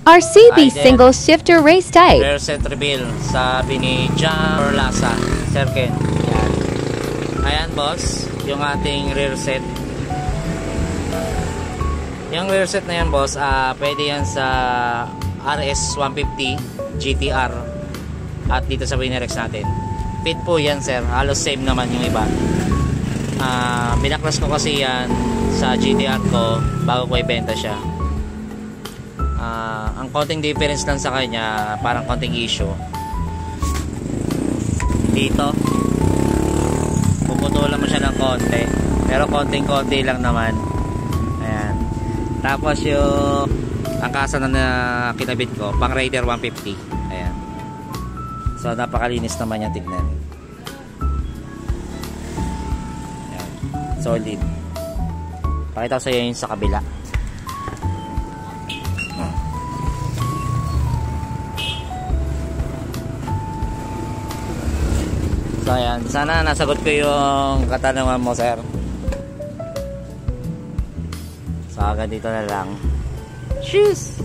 RCB single shifter race type. Rear set reveal. Sabi ni Jam Orlasa. Sir Ken. Yan. Ayan boss. Yung ating rear set. Yung rear set na yan boss, pwede yan sa RS 150 GTR at dito sa Winerex natin. Fit po yan sir. Halos same naman yung iba. Binaklas ko kasi yan sa GTR ko bago ko ibenta siya. Ang konting difference lang sa kanya, parang konting issue dito, puputulan mo siya ng konti, pero konting-konti lang naman. Ayan. Tapos yung angkasa na kinabit ko pang Raider 150. Ayan. So napakalinis naman yan tignan. Ayan. Solid. Pakita ko sa iyo yung sa kabila. So ayan, sana nasagot ko yung katanungan mo sir. So hanggang dito na lang. Cheers!